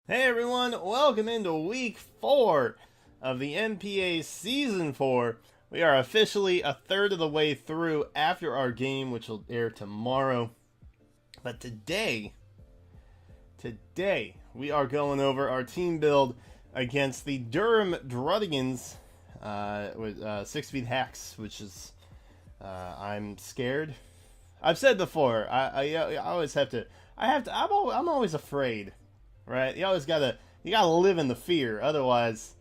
Hey everyone, welcome into week 4 of the NPA season 4. We are officially a third of the way through after our game, which will air tomorrow. But today, we are going over our team build against the Durham Druddigons with 6 feet hacks, which is, I'm scared. I've said before, I always have to, I'm always afraid. Right? You gotta live in the fear. Otherwise,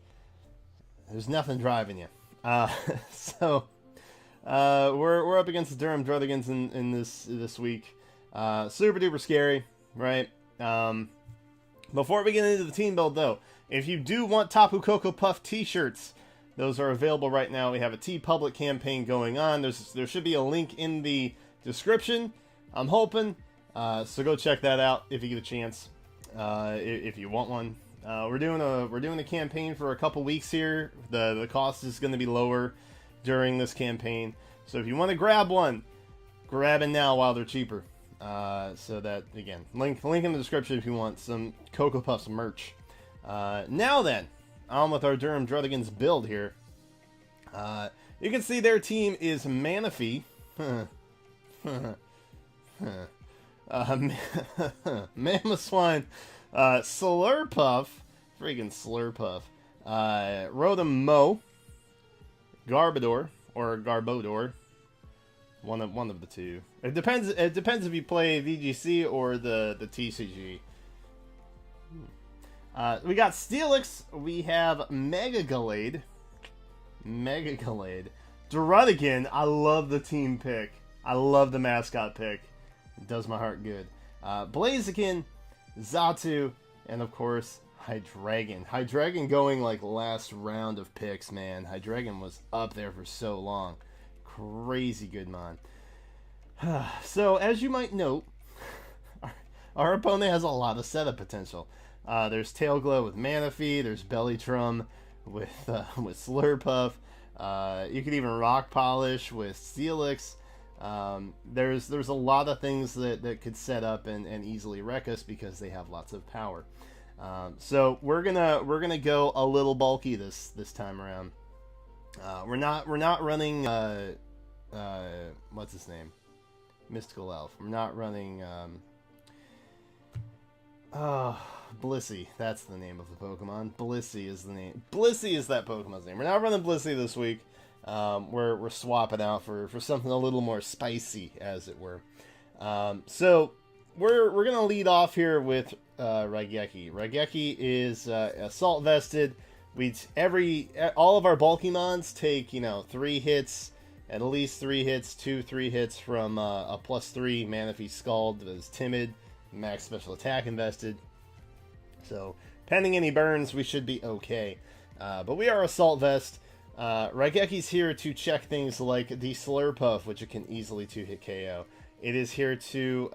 there's nothing driving you. So we're up against the Durham Druddigons in this week. Super duper scary, right? Before we get into the team build, though, if you do want Tapu Koko Puff T-shirts, those are available right now. We have a TeePublic campaign going on. There should be a link in the description. I'm hoping. So go check that out if you get a chance. If you want one, we're doing a campaign for a couple weeks here. The cost is going to be lower during this campaign, so if you want to grab one, grab it now while they're cheaper. So that, again, link in the description if you want some Cocoa Puffs merch. Now then, on with our Durham Druddigons build here. You can see their team is Manaphy. Mamoswine, Slurpuff, freaking Slurpuff, Rotom Mo, Garbodor or Garbodor, one of the two. It depends if you play VGC or the TCG. We got Steelix, we have Mega Gallade, Druddigon. I love the team pick. I love the mascot pick. It does my heart good. Blaziken, Xatu, and of course, Hydreigon. Hydreigon going like last round of picks, man. Hydreigon was up there for so long. Crazy good mon. So, as you might note, our opponent has a lot of setup potential. There's Tailglow with Manaphy. There's Bellytrum with Slurpuff. You could even Rock Polish with Steelix. There's a lot of things that could set up and easily wreck us because they have lots of power. So we're gonna go a little bulky this time around. We're not running what's his name? Mystical Elf. We're not running Blissey. That's the name of the Pokemon. Blissey is the name. Blissey is that Pokemon's name. We're not running Blissey this week. We're swapping out for something a little more spicy, as it were. So we're gonna lead off here with Raigeki. Raigeki is assault vested. All of our bulky mons take 3 hits, at least 3 hits, 3 hits from a +3 Manaphy Scald that is timid, max special attack invested. So pending any burns, we should be okay. But we are assault vest. Raigeki's here to check things like the Slurpuff, which it can easily 2-hit KO. It is here to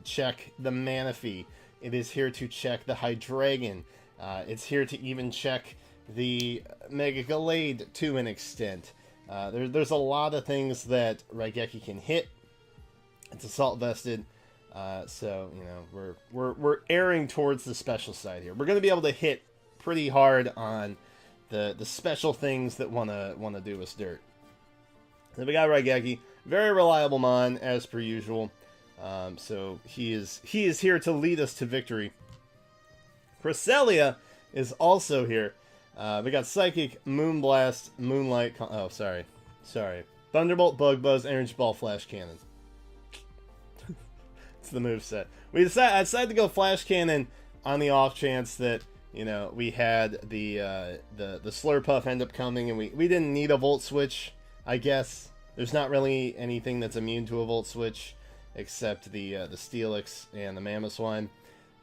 check the Manaphy. It is here to check the Hydreigon. It's here to even check the Mega Gallade to an extent. There's a lot of things that Raigeki can hit. It's assault vested, so we're erring towards the special side here. We're going to be able to hit pretty hard on the special things that wanna do us dirt. Then we got Raigeki, very reliable mon as per usual. So he is here to lead us to victory. Cresselia is also here. We got Psychic, Moonblast, Moonlight. Sorry. Thunderbolt, Bug Buzz, Energy Ball, Flash Cannon. It's the moveset. I decided to go Flash Cannon on the off chance that we had the Slurpuff end up coming, and we didn't need a Volt Switch, I guess. There's not really anything that's immune to a Volt Switch, except the Steelix and the Mamoswine.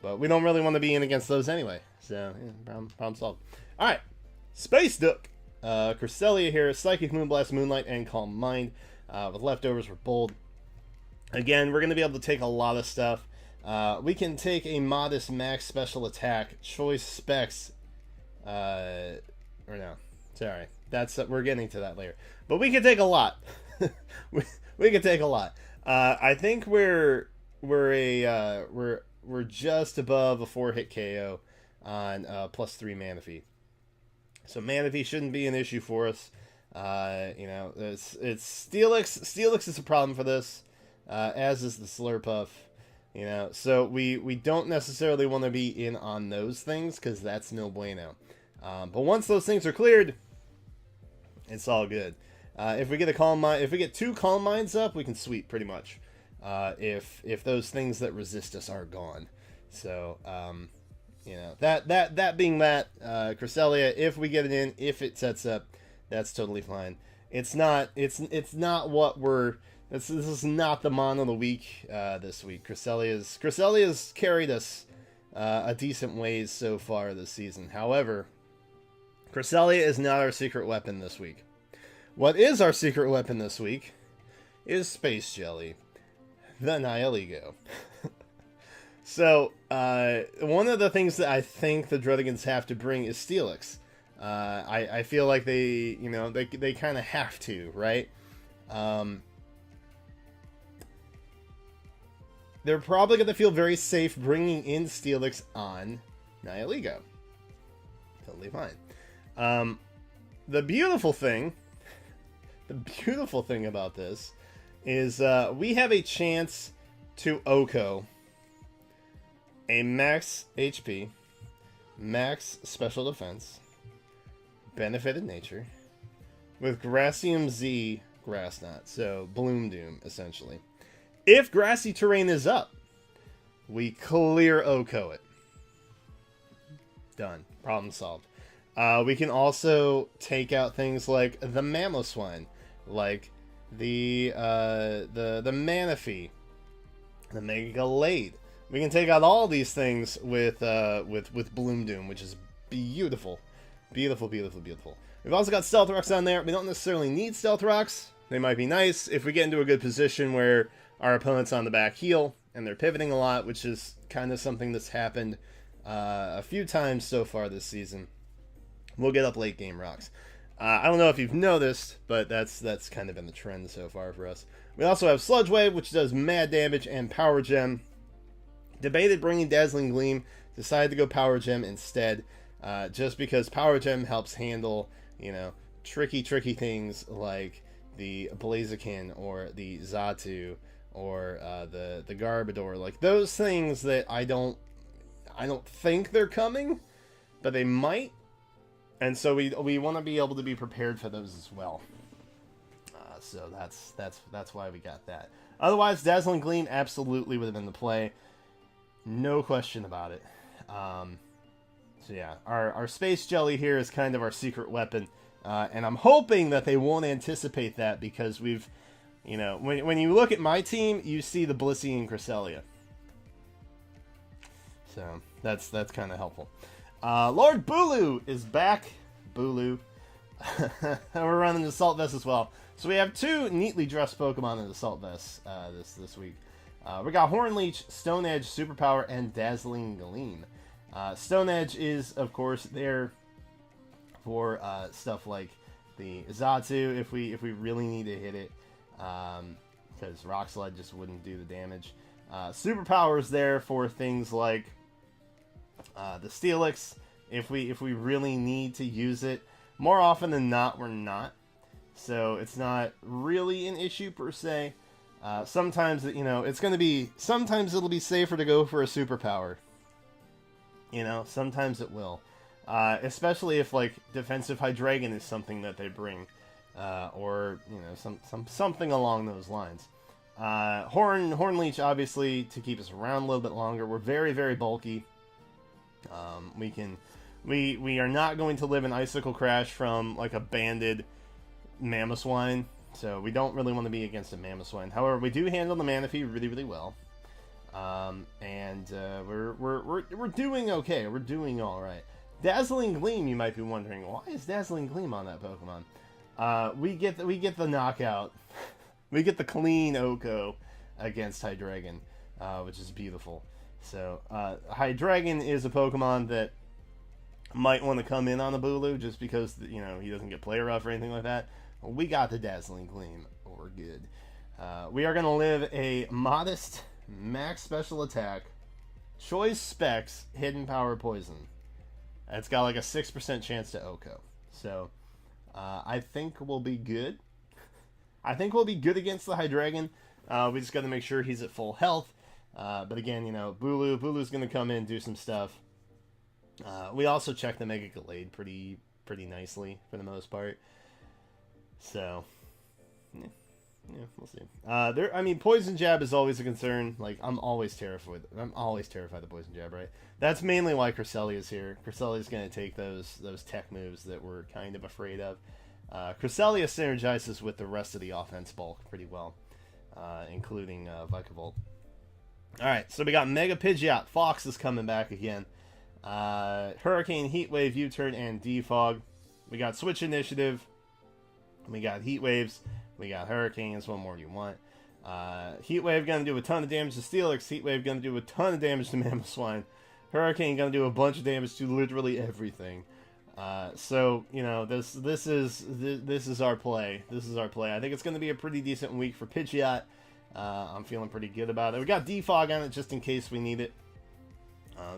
But we don't really want to be in against those anyway. So, yeah, problem solved. Alright, Space Duck. Cresselia here, Psychic, Moonblast, Moonlight, and Calm Mind. With leftovers for Bold. Again, we're going to be able to take a lot of stuff. We can take a modest max special attack, choice specs, or no, sorry, we're getting to that later. But we can take a lot. we can take a lot. I think we're just above a 4-hit KO. on +3 Manaphy. So Manaphy shouldn't be an issue for us. It's Steelix. Steelix is a problem for this, as is the Slurpuff. So we don't necessarily want to be in on those things because that's no bueno. But once those things are cleared, it's all good. If we get if we get 2 Calm Minds up, we can sweep pretty much. If those things that resist us are gone. So that being that, Cresselia, if we get it in, if it sets up, that's totally fine. It's not what we're. This is not the mon of the week this week. Cresselia's carried us a decent ways so far this season. However, Cresselia is not our secret weapon this week. What is our secret weapon this week is Space Jelly, the Nihilego. So, one of the things that I think the Druddigons have to bring is Steelix. I feel like they kind of have to, right? They're probably going to feel very safe bringing in Steelix on Nihilego. Totally fine. The beautiful thing about this is we have a chance to Oko a max HP, max special defense, benefited nature, with Grassium Z Grass Knot, so Bloom Doom, essentially. If grassy terrain is up, we clear Oko it. Done. Problem solved. We can also take out things like the Mamoswine, like the Manaphy, the Mega Lade. We can take out all these things with Bloom Doom, which is beautiful. Beautiful, beautiful, beautiful. We've also got Stealth Rocks down there. We don't necessarily need Stealth Rocks. They might be nice if we get into a good position where our opponent's on the back heel and they're pivoting a lot, which is kind of something that's happened a few times so far this season. We'll get up late game rocks. I don't know if you've noticed, but that's kind of been the trend so far for us. We also have Sludge Wave, which does mad damage, and Power Gem. Debated bringing Dazzling Gleam, decided to go Power Gem instead, just because Power Gem helps handle, tricky things like the Blaziken or the Xatu or the Garbodor, like those things that I don't think they're coming, but they might, and so we want to be able to be prepared for those as well. So that's why we got that. Otherwise, Dazzling Gleam absolutely would have been the play. No question about it. So yeah, our Space Jelly here is kind of our secret weapon. And I'm hoping that they won't anticipate that because we've, when you look at my team, you see the Blissey and Cresselia. So that's kind of helpful. Lord Bulu is back. Bulu. We're running the Assault Vest as well. So we have 2 neatly dressed Pokemon in the Assault Vest this week. We got Horn Leech, Stone Edge, Superpower, and Dazzling Gleam. Stone Edge is, of course, there for stuff like the Xatu if we really need to hit it, because Rock Slide just wouldn't do the damage. Superpower is there for things like the Steelix if we really need to use it. More often than not, we're not. So it's not really an issue per se. Sometimes, it's going to be... Sometimes it'll be safer to go for a Superpower. Sometimes it will. Especially if, like, Defensive Hydreigon is something that they bring. Or, something along those lines. Horn Leech, obviously, to keep us around a little bit longer. We're very, very bulky. We are not going to live in Icicle Crash from, like, a banded Mamoswine. So we don't really want to be against a Mamoswine. However, we do handle the Manaphy really, really well. We're doing okay. We're doing all right. Dazzling Gleam, you might be wondering, why is Dazzling Gleam on that Pokemon? We get the knockout. We get the clean Oko against Hydreigon, which is beautiful. So Hydreigon is a Pokemon that might want to come in on the Bulu just because he doesn't get play rough or anything like that. We got the Dazzling Gleam. We're good. We are going to live a modest max special attack, choice specs, hidden power poison. It's got like a 6% chance to Oko. So I think we'll be good. I think we'll be good against the Hydreigon. We just got to make sure he's at full health. But again, you know, Bulu's going to come in, do some stuff. We also checked the Mega Gallade pretty nicely for the most part. So, yeah, we'll see. I mean, Poison Jab is always a concern. Like, I'm always terrified of Poison Jab, right? That's mainly why Cresselia's here. Cresselia's going to take those tech moves that we're kind of afraid of. Cresselia synergizes with the rest of the offense bulk pretty well, including Vikavolt. Alright, so we got Mega Pidgeot. Fox is coming back again. Hurricane, Heat Wave, U-Turn, and Defog. We got Switch Initiative. We got Heat Waves. We got Hurricanes. What more do you want? Heat Wave going to do a ton of damage to Steelix. Heat Wave going to do a ton of damage to Mamoswine. Hurricane going to do a bunch of damage to literally everything. So, you know, this is our play. This is our play. I think it's going to be a pretty decent week for Pidgeot. I'm feeling pretty good about it. We got Defog on it just in case we need it.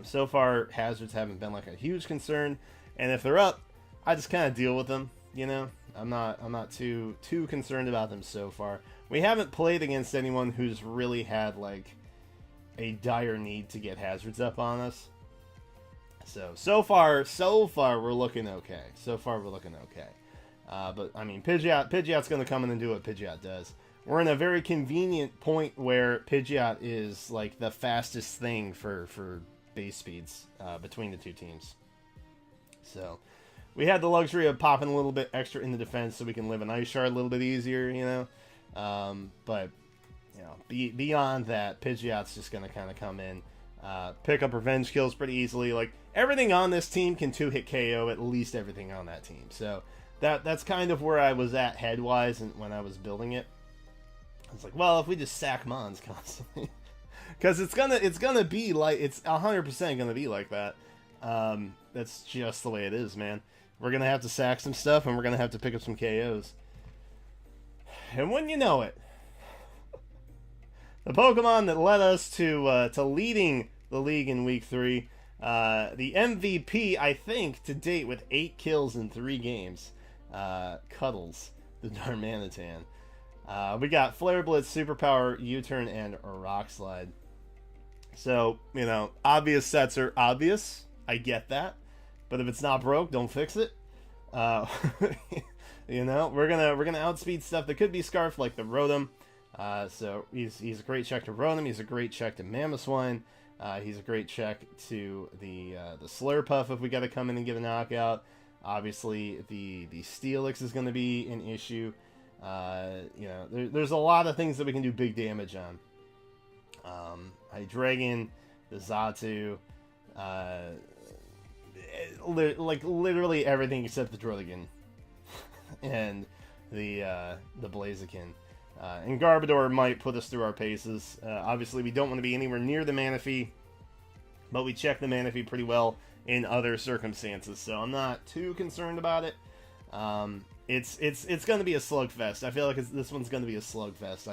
So far, hazards haven't been like a huge concern, and if they're up, I just kind of deal with them. You know, I'm not too concerned about them so far. We haven't played against anyone who's really had like a dire need to get hazards up on us. So far we're looking okay. But I mean, Pidgeot's going to come in and do what Pidgeot does. We're in a very convenient point where Pidgeot is like the fastest thing for base speeds between the two teams. So we had the luxury of popping a little bit extra in the defense so we can live an Ice Shard a little bit easier, you know. But you know, beyond that, Pidgeot's just going to kind of come in, pick up revenge kills pretty easily. Like everything on this team can 2-hit KO at least everything on that team. So that's kind of where I was at head-wise and when I was building it. I was like, well, if we just sack Mons constantly, because it's gonna be like, it's 100% gonna be like that. That's just the way it is, man. We're gonna have to sack some stuff, and we're gonna have to pick up some KOs. And when you know it, the Pokemon that led us to leading the league in Week 3, the MVP, I think, to date with 8 kills in 3 games, Cuddles, the Darmanitan. We got Flare Blitz, Superpower, U-Turn, and Rock Slide. So, you know, obvious sets are obvious. I get that. But if it's not broke, don't fix it. You know, we're gonna outspeed stuff that could be Scarf, like the Rotom. So he's a great check to Rotom. He's a great check to Mamoswine. He's a great check to the Slurpuff if we got to come in and get a knockout. Obviously, the Steelix is going to be an issue. You know, there's a lot of things that we can do big damage on. Hydreigon, the Xatu, like literally everything except the Druddigon and the Blaziken. And Garbodor might put us through our paces. Obviously, we don't want to be anywhere near the Manaphy, but we check the Manaphy pretty well in other circumstances, so I'm not too concerned about it. It's going to be a slugfest. I feel like this one's going to be a slugfest.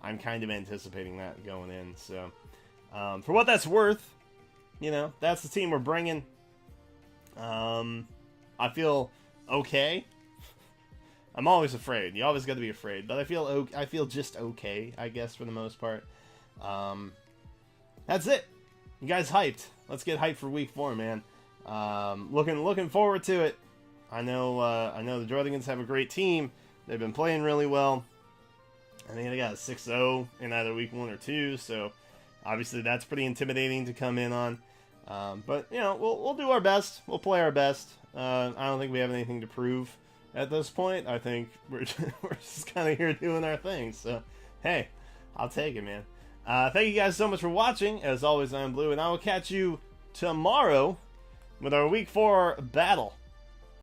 I'm kind of anticipating that going in. So, for what that's worth, you know, that's the team we're bringing. I feel okay. I'm always afraid. You always got to be afraid, but I feel just okay, I guess, for the most part. That's it. You guys hyped? Let's get hyped for Week 4, man. Looking forward to it. I know the Druddigons have a great team. They've been playing really well. I think they got a 6-0 in either Week 1 or 2, so obviously that's pretty intimidating to come in on. But you know, we'll do our best. We'll play our best. I don't think we have anything to prove at this point. I think we're just kind of here doing our thing. So hey, I'll take it, man. Thank you guys so much for watching. As always, I'm Blue, and I will catch you tomorrow with our Week 4 battle.